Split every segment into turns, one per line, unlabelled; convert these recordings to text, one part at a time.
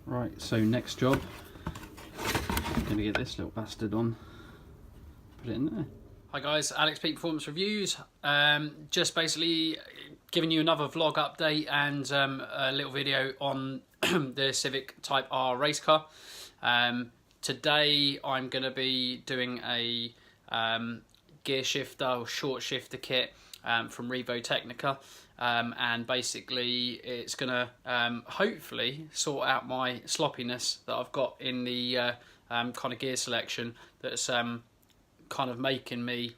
Right, so next job, I'm going to get this little bastard on, put it in there. Hi guys, Alex Peak Performance Reviews. Just basically giving you another vlog update and a little video on the Civic Type R race car. Today I'm going to be doing a gear shifter or short shifter kit from REVO TECHNICA. And basically it's going to hopefully sort out my sloppiness that I've got in the kind of gear selection that's kind of making me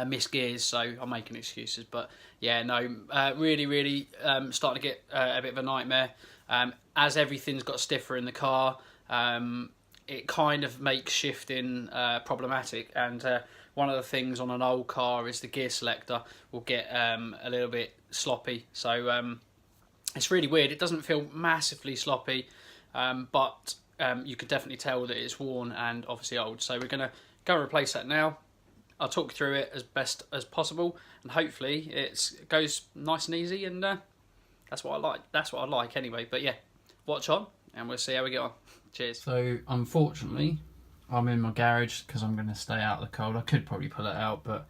miss gears. So I'm making excuses, but yeah, no, really starting to get a bit of a nightmare. As everything's got stiffer in the car, it kind of makes shifting problematic, and one of the things on an old car is the gear selector will get a little bit sloppy. So it's really weird. It doesn't feel massively sloppy, but you could definitely tell that it's worn and obviously old. So we're going to go and replace that now. I'll talk you through it as best as possible, and hopefully it goes nice and easy, and that's what I like. That's what I like anyway. But yeah, watch on and we'll see how we get on. Cheers. So unfortunately I'm in my garage because I'm going to stay out of the cold. I could probably pull it out, but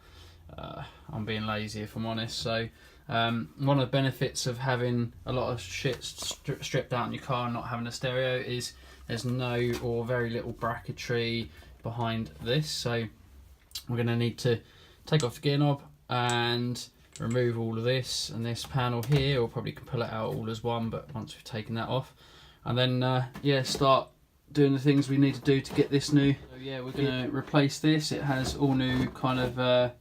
I'm being lazy if I'm honest. So one of the benefits of having a lot of shit stripped out in your car and not having a stereo is there's no or very little bracketry behind this. So we're going to need to take off the gear knob and remove all of this and this panel here, or probably can pull it out all as one, but once we've taken that off, and then yeah, start doing the things we need to do to get this new. So yeah, we're going to replace this. It has all new kind of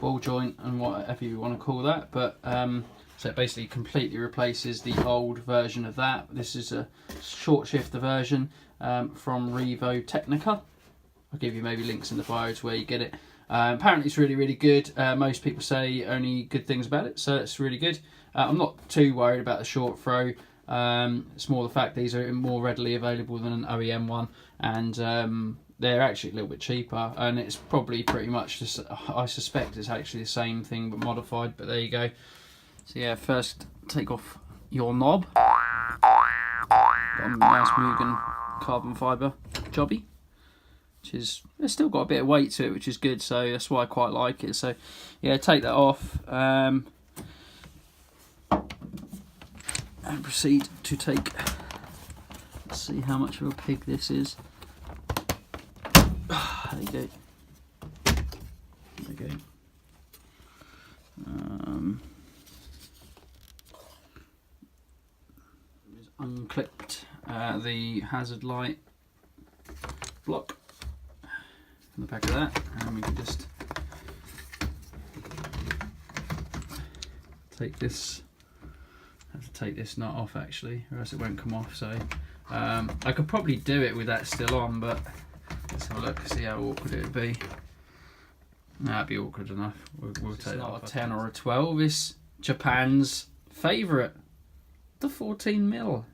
ball joint and whatever you want to call that, but so it basically completely replaces the old version of that. This is a short shifter version from REVO TECHNICA. I'll give you maybe links in the bio to where you get it. Apparently it's really good. Most people say only good things about it, so it's really good. I'm not too worried about the short throw. It's more the fact these are more readily available than an OEM one, and they're actually a little bit cheaper, and it's probably pretty much just, I suspect it's actually the same thing but modified, but there you go. So yeah, first take off your knob. Got a nice Mugen carbon fibre jobby, which is, it's still got a bit of weight to it, which is good, so that's why I quite like it. So yeah, take that off and proceed to take, let's see how much of a pig this is. There you go. There you go. Unclipped the hazard light block from the back of that, and we can just take this. I have to take this nut off actually, or else it won't come off. So I could probably do it with that still on, but let's have a look, see how awkward it would be. No, that'd be awkward enough. We'll take that off. A 10 or a 12 is Japan's favourite, the 14mm.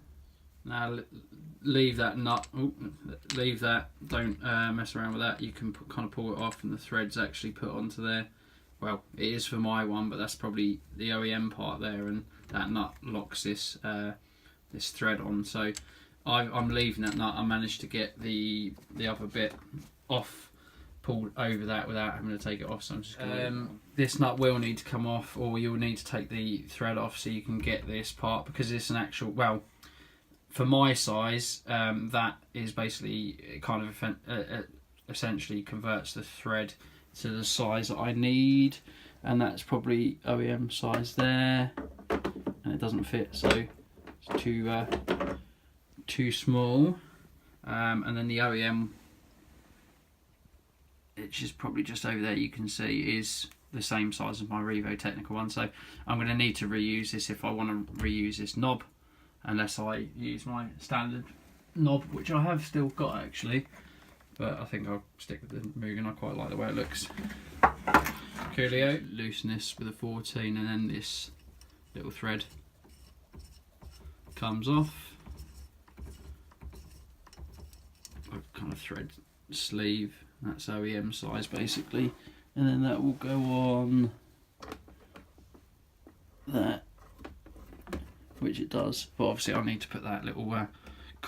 Now leave that nut. Ooh, leave that. Don't mess around with that. You can kind of pull it off, and the thread's actually put onto there. Well, it is for my one, but that's probably the OEM part there, and that nut locks this this thread on. So I'm leaving that nut. I managed to get the other bit off, pulled over that without having to take it off. So I'm just gonna this nut will need to come off, or you'll need to take the thread off so you can get this part, because it's an actual, well, for my size, that is basically, it kind of essentially converts the thread to the size that I need, and that's probably OEM size there, and it doesn't fit, so it's too small. And then the OEM, which is probably just over there, you can see is the same size as my REVO TECHNICA one. So I'm going to need to reuse this if I want to reuse this knob, unless I use my standard knob, which I have still got actually, but I think I'll stick with the Mugen. I quite like the way it looks. Coolio. Loosen this with a 14, and then this little thread comes off. A kind of thread sleeve, that's OEM size basically, and then that will go on that, which it does, but obviously I need to put that little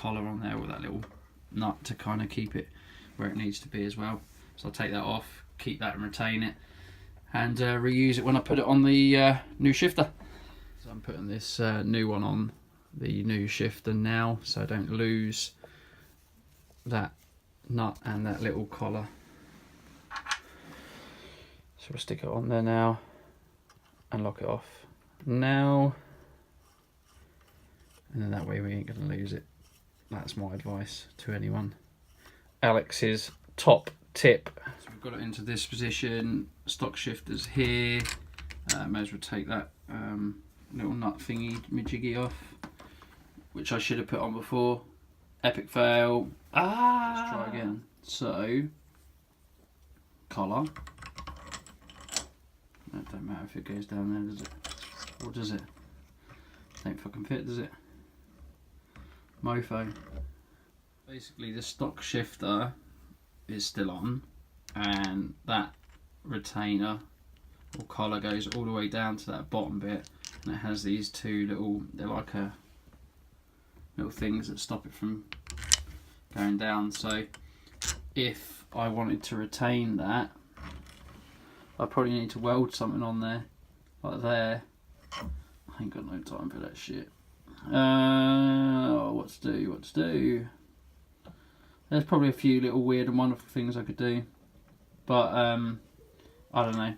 collar on there with that little nut to kind of keep it where it needs to be as well. So I'll take that off, keep that and retain it, and reuse it when I put it on the new shifter. So I'm putting this new one on the new shifter now, so I don't lose that nut and that little collar. So we'll stick it on there now and lock it off now, and then that way we ain't gonna lose it. That's my advice to anyone. Alex's top tip. So we've got it into this position, stock shifters here. May as well take that little nut thingy jiggy off, which I should have put on before. Epic fail. Let's try again. So, collar. It don't matter if it goes down there, does it? Or does it? Don't fucking fit, does it? Mofo. Basically, the stock shifter is still on, and that retainer or collar goes all the way down to that bottom bit, and it has these two little, they're like little things that stop it from going down. So if I wanted to retain that, I probably need to weld something on there, like there. I ain't got no time for that shit. What to do? There's probably a few little weird and wonderful things I could do, but I don't know.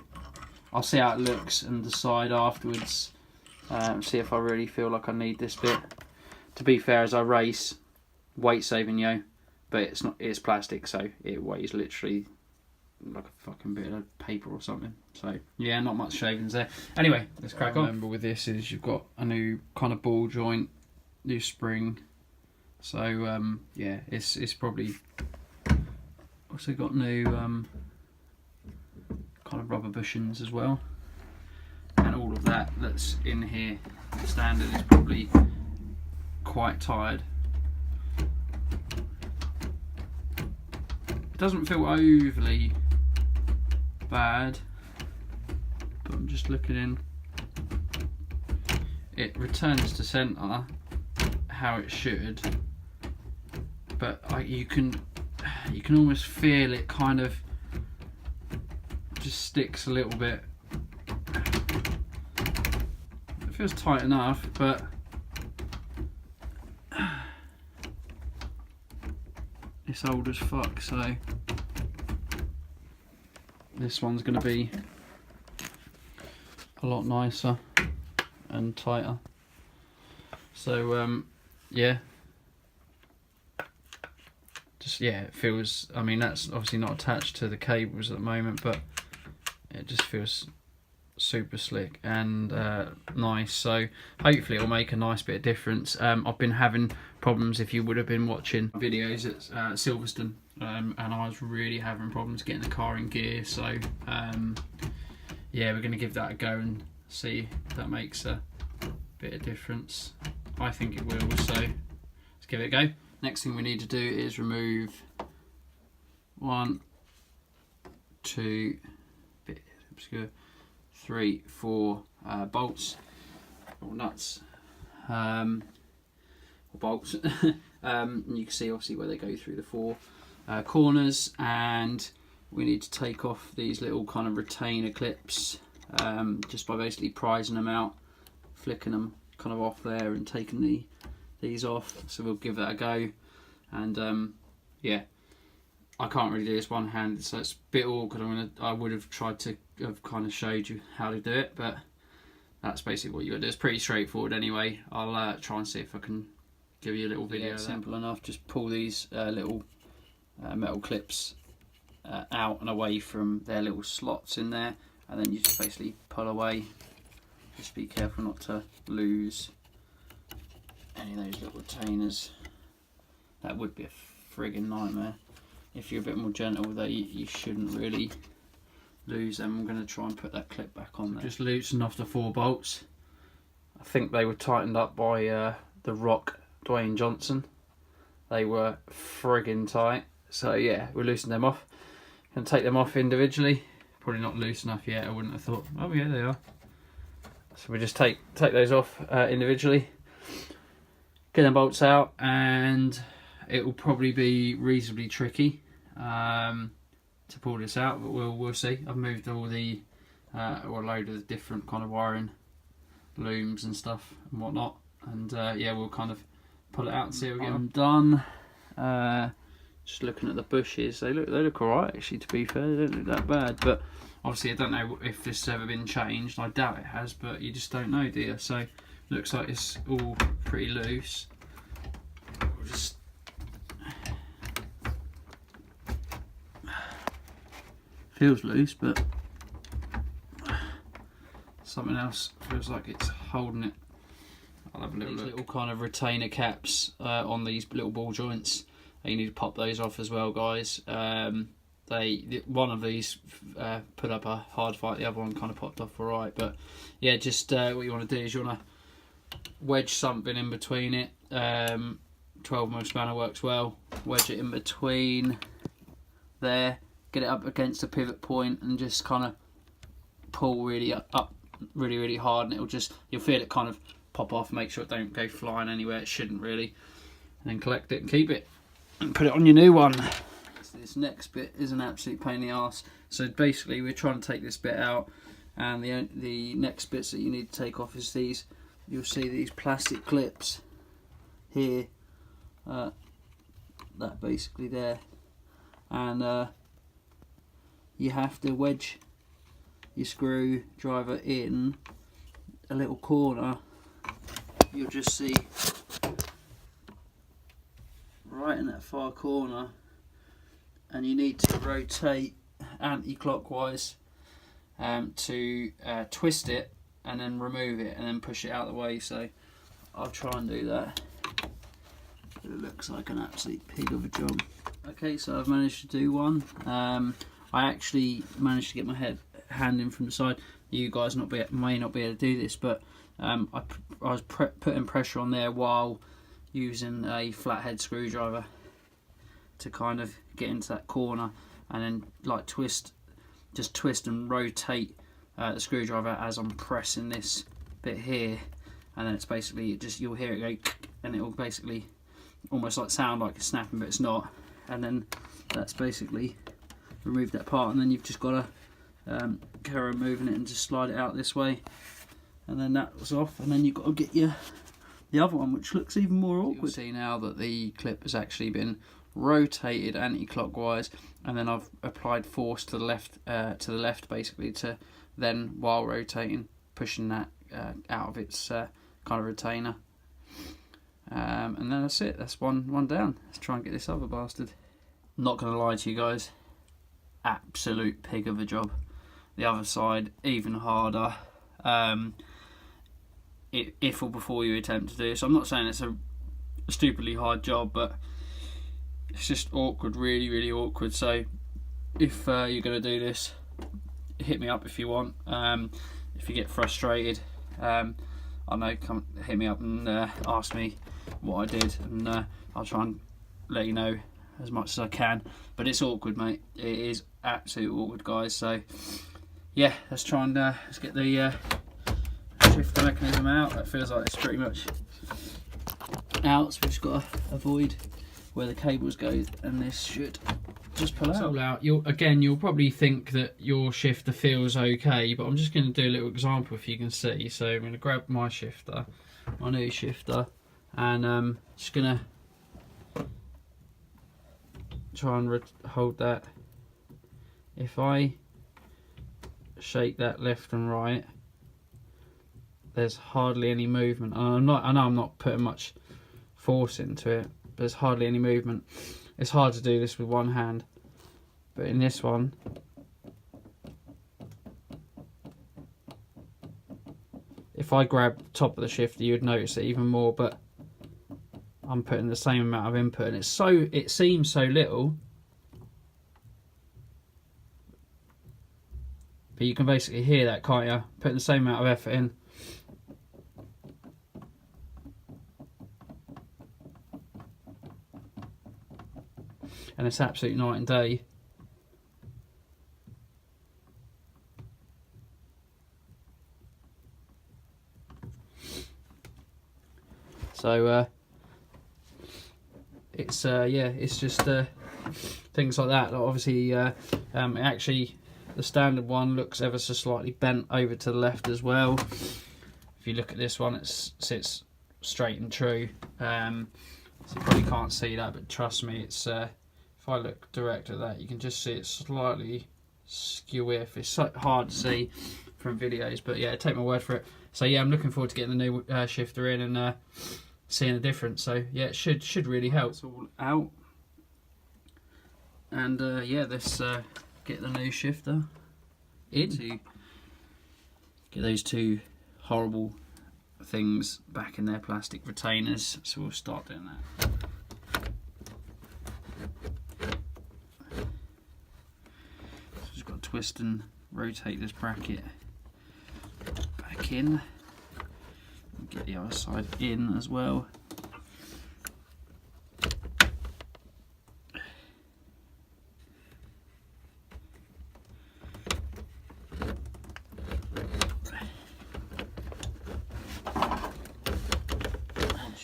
I'll see how it looks and decide afterwards. See if I really feel like I need this bit. To be fair, as I race, weight saving, yo, but it's not. It's plastic, so it weighs literally like a fucking bit of paper or something. So yeah, not much shavings there. Anyway, let's crack on. Remember with this is you've got a new kind of ball joint, new spring. So yeah, it's probably also got new kind of rubber bushings as well, and all of that that's in here standard is probably quite tired. It doesn't feel overly bad, but I'm just looking in. It returns to centre how it should, but you can almost feel it kind of just sticks a little bit. It feels tight enough, but it's old as fuck, so this one's going to be a lot nicer and tighter. So yeah, just yeah, it feels, I mean that's obviously not attached to the cables at the moment, but it just feels super slick and nice. So hopefully it'll make a nice bit of difference. I've been having problems, if you would have been watching videos at Silverstone, and I was really having problems getting the car in gear. So yeah, we're going to give that a go and see if that makes a bit of difference. I think it will, so let's give it a go. Next thing we need to do is remove 1, 2, bit obscure, 3, 4 bolts or nuts, or bolts. And you can see obviously where they go through the 4 corners, and we need to take off these little kind of retainer clips just by basically prising them out, flicking them kind of off there and taking these off. So we'll give that a go, and yeah, I can't really do this one-handed, so it's a bit awkward. I would have tried to have kind of showed you how to do it, but that's basically what you got to do. It's pretty straightforward anyway. I'll try and see if I can give you a little video. Yeah, simple enough. Just pull these little metal clips out and away from their little slots in there, and then you just basically pull away. Just be careful not to lose any of those little retainers. That would be a friggin' nightmare. If you're a bit more gentle with that, you shouldn't really lose them. I'm going to try and put that clip back on there. Just loosen off the 4 bolts. I think they were tightened up by the Rock Dwayne Johnson. They were friggin' tight. So yeah, we'll loosen them off. And take them off individually. Probably not loose enough yet, I wouldn't have thought. Oh yeah, they are. So we just take those off individually. get the bolts out, and it will probably be reasonably tricky to pull this out, but we'll see. I've moved all the or a load of the different kind of wiring looms and stuff and whatnot, and yeah, we'll kind of pull it out and see how we get on. I'm done. Just looking at the bushes, they look alright actually, to be fair. They don't look that bad, but obviously I don't know if this has ever been changed. I doubt it has, but you just don't know, do you? So looks like it's all pretty loose. We'll just feels loose, but something else feels like it's holding it. I'll have a little look. Little kind of retainer caps on these little ball joints. You need to pop those off as well, guys. One of these put up a hard fight, the other one kind of popped off alright. But yeah, just what you want to do is you want to wedge something in between it. 12mm spanner works well. Wedge it in between there, get it up against a pivot point, and just kind of pull really up really hard, and you'll feel it kind of pop off. Make sure it don't go flying anywhere it shouldn't really, and then collect it and keep it and put it on your new one. So this next bit is an absolute pain in the arse. So basically we're trying to take this bit out, and the next bits that you need to take off is these. You'll see these plastic clips here, that basically there, and you have to wedge your screwdriver in a little corner. You'll just see right in that far corner, and you need to rotate anti-clockwise to twist it and then remove it and then push it out of the way. So I'll try and do that. It looks like an absolute pig of a job. Okay, so I've managed to do one. I actually managed to get my hand in from the side. You guys may not be able to do this, but I was putting pressure on there while using a flathead screwdriver to kind of get into that corner, and then like twist and rotate the screwdriver as I'm pressing this bit here, and then it's basically you'll hear it go, and it will basically almost like sound like it's snapping, but it's not. And then that's basically remove that part, and then you've just got to carry on moving it and just slide it out this way, and then that was off, and then you've got to get the other one, which looks even more awkward. You'll see now that the clip has actually been rotated anti-clockwise, and then I've applied force to the left basically, to then, while rotating, pushing that out of its kind of retainer, and then that's it. That's one down. Let's try and get this other bastard. Not gonna lie to you guys, absolute pig of a job. The other side even harder. If or before you attempt to do this. I'm not saying it's a stupidly hard job, but it's just awkward, really awkward. So if you're going to do this, hit me up if you want. If you get frustrated, I know, come hit me up and ask me what I did, and I'll try and let you know as much as I can. But it's awkward, mate. It is absolutely awkward, guys. So yeah, let's try and let's get the shifter mechanism out. That feels like it's pretty much out, so we've just got to avoid where the cables go, and this should just pull out. It's all out. You'll probably think that your shifter feels okay, but I'm just going to do a little example if you can see. So I'm going to grab my shifter, my new shifter, and just going to try and hold that. If I shake that left and right, there's hardly any movement. I know I'm not putting much force into it, but there's hardly any movement. It's hard to do this with one hand, but in this one, if I grab the top of the shifter, you would notice it even more, but I'm putting the same amount of input, and it seems so little, but you can basically hear that, can't you? Putting the same amount of effort in. And it's absolute night and day. So it's yeah, it's just things like that. Obviously, actually, the standard one looks ever so slightly bent over to the left as well. If you look at this one, it sits straight and true. So you probably can't see that, but trust me, it's if I look direct at that, you can just see it's slightly skew. It's so hard to see from videos, but yeah, take my word for it. So yeah, I'm looking forward to getting the new shifter in and seeing the difference. So yeah, it should really help. It's all out, and yeah, let's get the new shifter in to get those two horrible things back in their plastic retainers. So we'll start doing that. So just got to twist and rotate this bracket back in and get the other side in as well.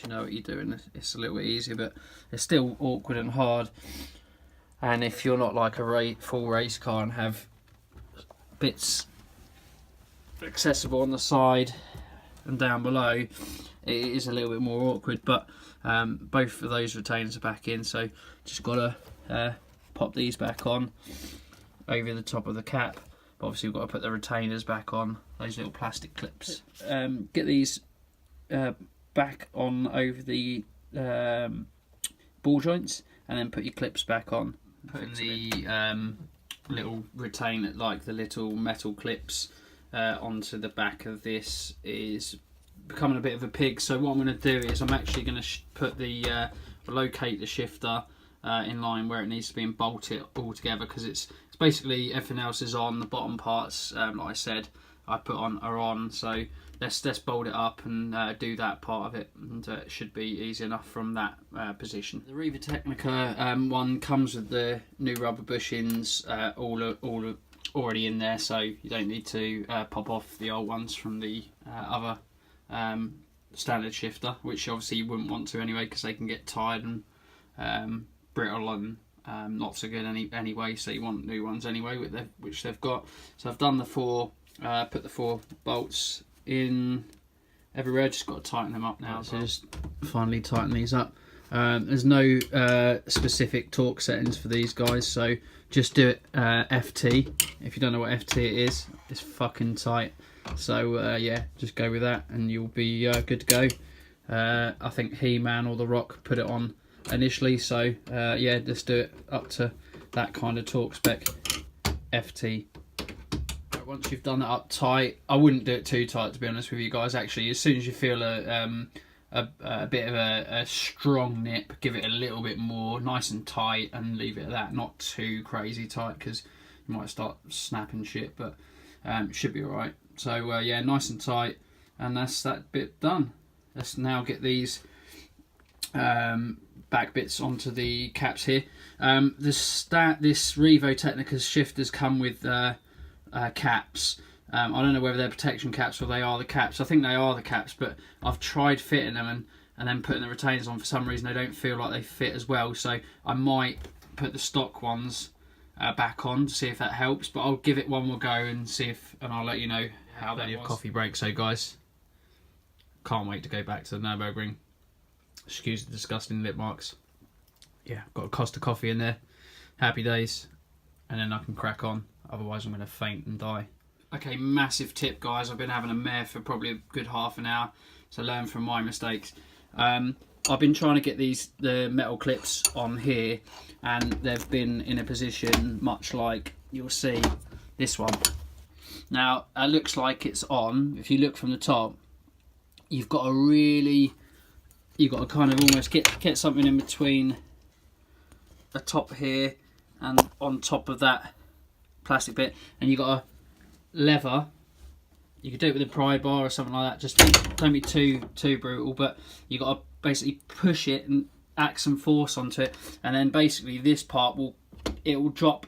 Know what you're doing, it's a little bit easier, but it's still awkward and hard. And if you're not like a full race car and have bits accessible on the side and down below, it is a little bit more awkward. But both of those retainers are back in, so just gotta pop these back on over the top of the cap. But obviously we've got to put the retainers back on, those little plastic clips. Get these back on over the ball joints, and then put your clips back on. Putting the little retainer, like the little metal clips, onto the back of this is becoming a bit of a pig. So what I'm going to do is I'm actually going to put the locate the shifter in line where it needs to be and bolt it all together, because it's basically everything else is on. The bottom parts, like I said, I put on are on. So let's bolt it up and do that part of it, and it should be easy enough from that position. The REVO TECHNICA one comes with the new rubber bushings all already in there, so you don't need to pop off the old ones from the other standard shifter, which obviously you wouldn't want to anyway, because they can get tired and brittle and not so good anyway. So you want new ones anyway, which they've got. So I've done the put the 4 bolts in everywhere. Just got to tighten them up now. So just finally tighten these up. There's no specific torque settings for these guys, so just do it FT. If you don't know what FT it is, it's fucking tight. So yeah, just go with that and you'll be good to go. I think He-Man or The Rock put it on initially, so yeah, just do it up to that kind of torque spec, FT. Once you've done it up tight, I wouldn't do it too tight, to be honest with you guys. Actually, as soon as you feel a bit of a strong nip, give it a little bit more, nice and tight, and leave it at that. Not too crazy tight, because you might start snapping shit, but it should be alright. So yeah, nice and tight, and that's that bit done. Let's now get these back bits onto the caps here. This REVO TECHNICA's shifters come with caps. I don't know whether they're protection caps or they are the caps. I think they are the caps, but I've tried fitting them and then putting the retainers on. For some reason they don't feel like they fit as well, so I might put the stock ones back on to see if that helps. But I'll give it one more go and see if, and I'll let you know how that was. Coffee break. So guys, can't wait to go back to the Nürburgring. Excuse the disgusting lip marks. Yeah, got a Costa coffee in there. Happy days, and then I can crack on. Otherwise I'm going to faint and die. Okay, massive tip, guys. I've been having a mare for probably a good half an hour, so learn from my mistakes. I've been trying to get the metal clips on here, and they've been in a position much like you'll see this one. Now, it looks like it's on. If you look from the top, you've got to kind of almost get something in between the top here and on top of that plastic bit, and you've got to lever. You could do it with a pry bar or something like that. Just don't be too brutal, but you got to basically push it and act some force onto it, and then basically this part will drop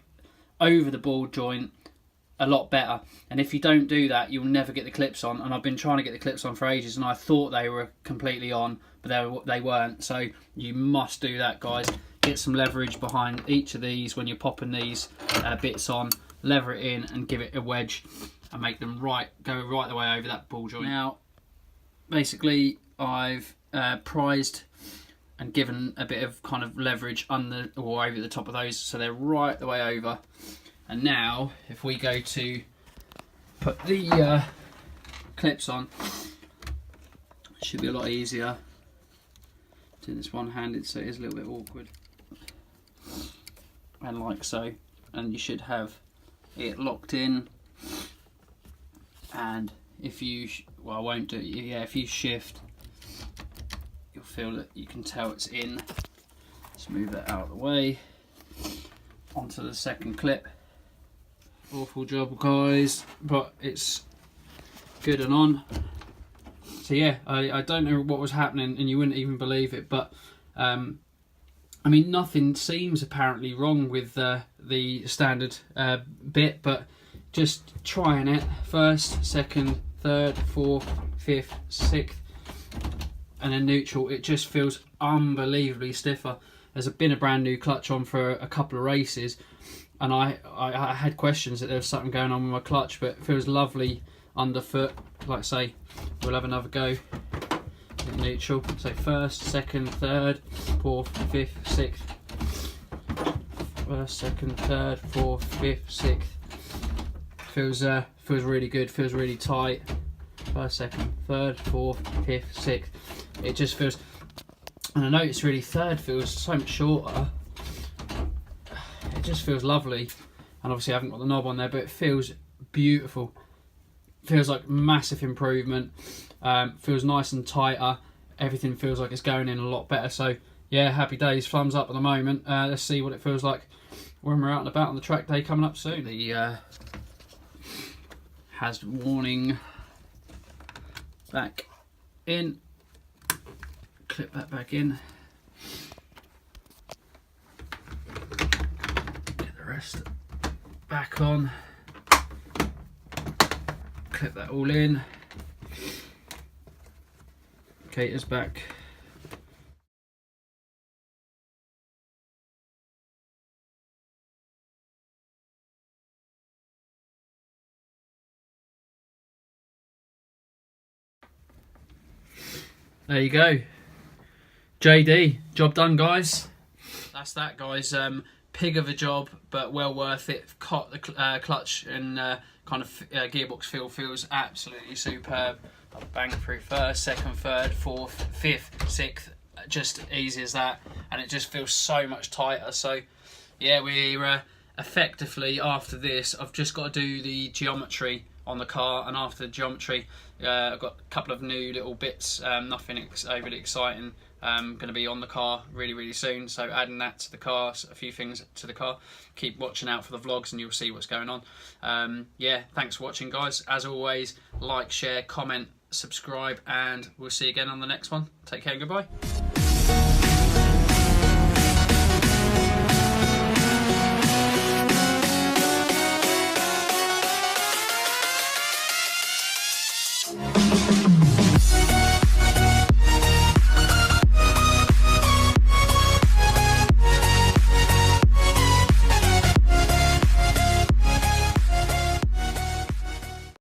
over the ball joint a lot better. And if you don't do that, you'll never get the clips on. And I've been trying to get the clips on for ages, and I thought they were completely on, but they weren't. So you must do that, guys. Get some leverage behind each of these when you're popping these bits on. Lever it in and give it a wedge and make them go right the way over that ball joint. Now, basically, I've prized and given a bit of kind of leverage under or over the top of those, so they're right the way over. And now, if we go to put the clips on, it should be a lot easier. Doing this one-handed, so it is a little bit awkward. And like so. And you should have it locked in. And if you, well, I won't do it, yeah, if you shift, you'll feel that you can tell it's in. Let's move that out of the way. Onto the second clip. Awful job, guys, but it's good and on. So yeah, I don't know what was happening, and you wouldn't even believe it, but I mean, nothing seems apparently wrong with the standard bit, but just trying it first, second, third, fourth, fifth, sixth, and then neutral, it just feels unbelievably stiffer. There's been a brand new clutch on for a couple of races, and I had questions that there was something going on with my clutch, but it feels lovely underfoot. Like I say, we'll have another go in neutral. So first, second, third, fourth, fifth, sixth. First, second, third, fourth, fifth, sixth. Feels really good, feels really tight. First, second, third, fourth, fifth, sixth. It just feels, and I notice really third feels so much shorter. It just feels lovely, and obviously I haven't got the knob on there, but it feels beautiful. Feels like massive improvement. Feels nice and tighter. Everything feels like it's going in a lot better. So yeah, happy days. Thumbs up at the moment. Let's see what it feels like when we're out and about on the track day coming up soon. The hazard warning back in. Clip that back in. Get the rest back on. Clip that all in. Cater's back. There you go. JD, job done, guys. That's that, guys. Pig of a job, but well worth it. Caught the clutch and kind of gearbox feel feels absolutely superb. I'll bang through first, second, third, fourth, fifth, sixth, just easy as that, and it just feels so much tighter. So yeah, we're effectively, after this, I've just got to do the geometry on the car, and after the geometry I've got a couple of new little bits, nothing overly exciting, going to be on the car really soon, so adding that to the car, a few things to the car. Keep watching out for the vlogs and you'll see what's going on. Yeah, thanks for watching, guys. As always, like, share, comment, subscribe, and we'll see you again on the next one. Take care and goodbye.